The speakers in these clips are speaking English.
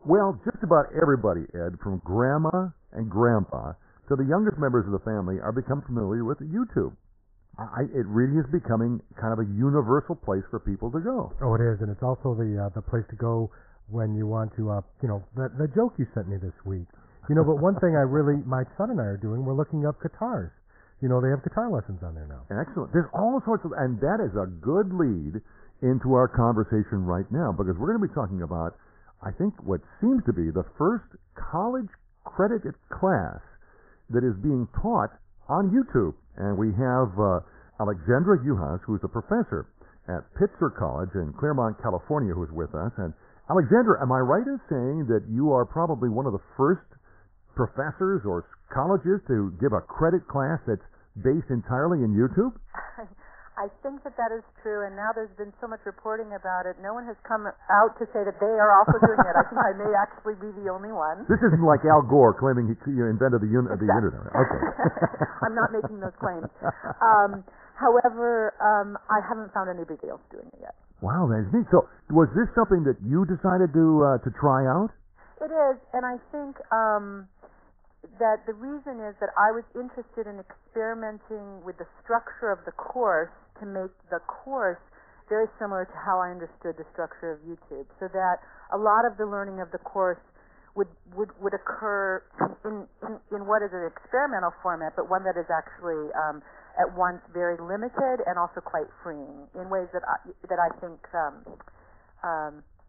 Well, just about everybody, Ed, from grandma and grandpa to the youngest members of the family, are become familiar with YouTube. It really is becoming kind of a universal place for people to go. Oh, it is, and it's also the place to go when you want to, the joke you sent me this week. But one thing my son and I are doing, we're looking up guitars. They have guitar lessons on there now. Excellent. There's all sorts of, and that is a good lead into our conversation right now, because we're going to be talking about, I think, what seems to be the first college credited class that is being taught on YouTube. And we have Alexandra Yuhas, who's a professor at Pitzer College in Claremont, California, who's with us. And Alexandra, am I right in saying that you are probably one of the first professors or colleges to give a credit class that's based entirely in YouTube? I think that is true, and now there's been so much reporting about it. No one has come out to say that they are also doing it. I think I may actually be the only one. This isn't like Al Gore claiming he invented the internet. Okay. I'm not making those claims. However, I haven't found anybody else doing it yet. Wow, that's neat. So, was this something that you decided to try out? It is, and I think that the reason is that I was interested in experimenting with the structure of the course to make the course very similar to how I understood the structure of YouTube, so that a lot of the learning of the course would occur in what is an experimental format, but one that is actually at once very limited and also quite freeing in ways that I think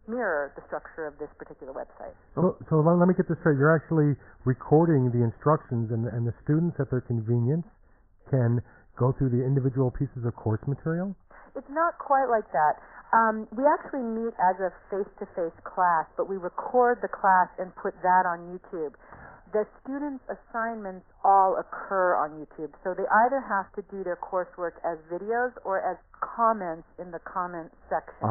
mirror the structure of this particular website. So let me get this straight. You're actually recording the instructions, and the students at their convenience can go through the individual pieces of course material? It's not quite like that. We actually meet as a face-to-face class, but we record the class and put that on YouTube. The students' assignments all occur on YouTube, so they either have to do their coursework as videos or as comments in the comment section.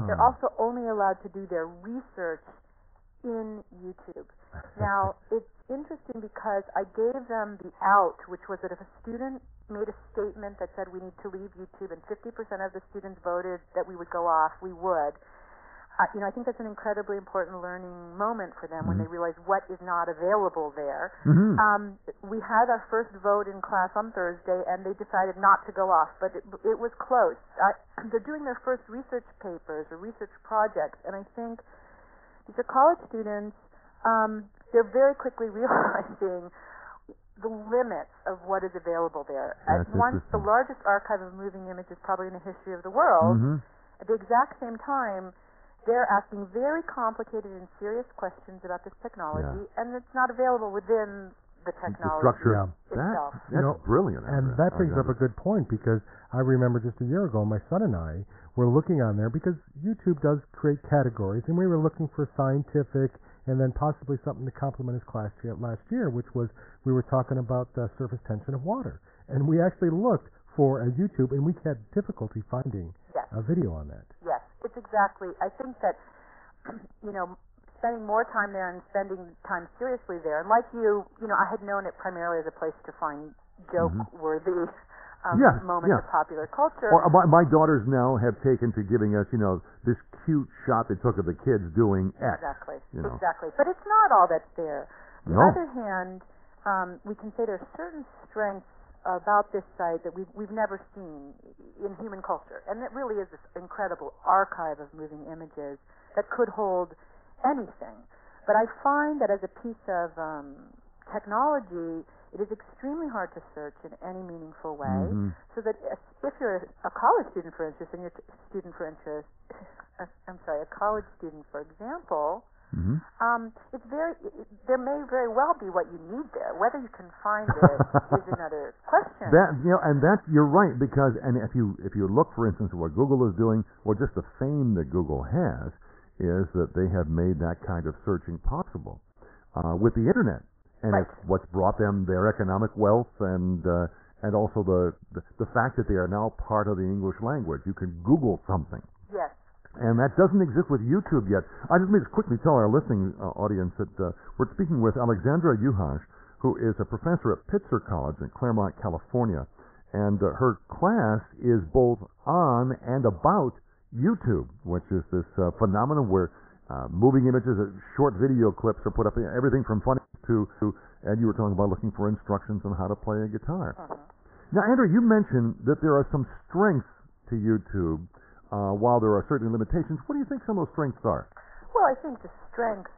They're also only allowed to do their research in YouTube. Now, it's interesting because I gave them the out, which was that if a student made a statement that said we need to leave YouTube and 50% of the students voted that we would go off, we would. I think that's an incredibly important learning moment for them when they realize what is not available there. We had our first vote in class on Thursday, and they decided not to go off, but it was close. They're doing their first research papers or research projects, and I think these are college students. They're very quickly realizing the limits of what is available there. At once, the largest archive of moving images probably in the history of the world. At the exact same time, they're asking very complicated and serious questions about this technology, and it's not available within the technology itself. That's brilliant. And that brings up a good point, because I remember just a year ago, my son and I were looking on there, because YouTube does create categories, and we were looking for scientific and then possibly something to complement his class last year, which was we were talking about the surface tension of water. And we actually looked for a YouTube, and we had difficulty finding a video on that. Yes, it's exactly. I think that, spending more time there and spending time seriously there, and like I had known it primarily as a place to find joke-worthy moments of popular culture. Or my daughters now have taken to giving us, this cute shot they took of the kids doing X. Exactly. But it's not all that's there. On the other hand, we can say there are certain strengths about this site that we've never seen in human culture, and it really is this incredible archive of moving images that could hold anything. But I find that as a piece of technology, it is extremely hard to search in any meaningful way. So that if you're a college student, for instance, and you're a college student, for example. There may very well be what you need there. Whether you can find it is another question. You're right, because if you look, for instance, at what Google is doing, or just the fame that Google has, is that they have made that kind of searching possible with the internet, and it's what's brought them their economic wealth, and also the fact that they are now part of the English language. You can Google something. Yes. And that doesn't exist with YouTube yet. I just need to quickly tell our listening audience that we're speaking with Alexandra Yuhas, who is a professor at Pitzer College in Claremont, California. And her class is both on and about YouTube, which is this phenomenon where moving images, short video clips are put up, everything from funny to, and you were talking about looking for instructions on how to play a guitar. Now, Andrew, you mentioned that there are some strengths to YouTube, while there are certain limitations. What do you think some of those strengths are? Well, I think the strengths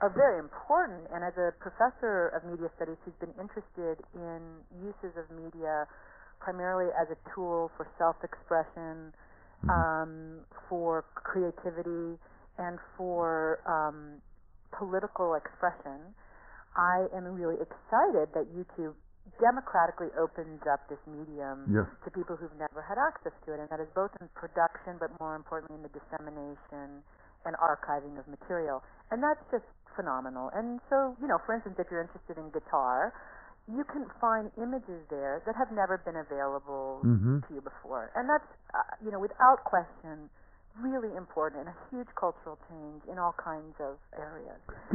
are very important, and as a professor of media studies who's been interested in uses of media primarily as a tool for self-expression, for creativity, and for political expression, I am really excited that YouTube democratically opens up this medium to people who've never had access to it, and that is both in production, but more importantly in the dissemination and archiving of material. And that's just phenomenal. And so, for instance, if you're interested in guitar, you can find images there that have never been available to you before. And that's, without question, really important and a huge cultural change in all kinds of areas.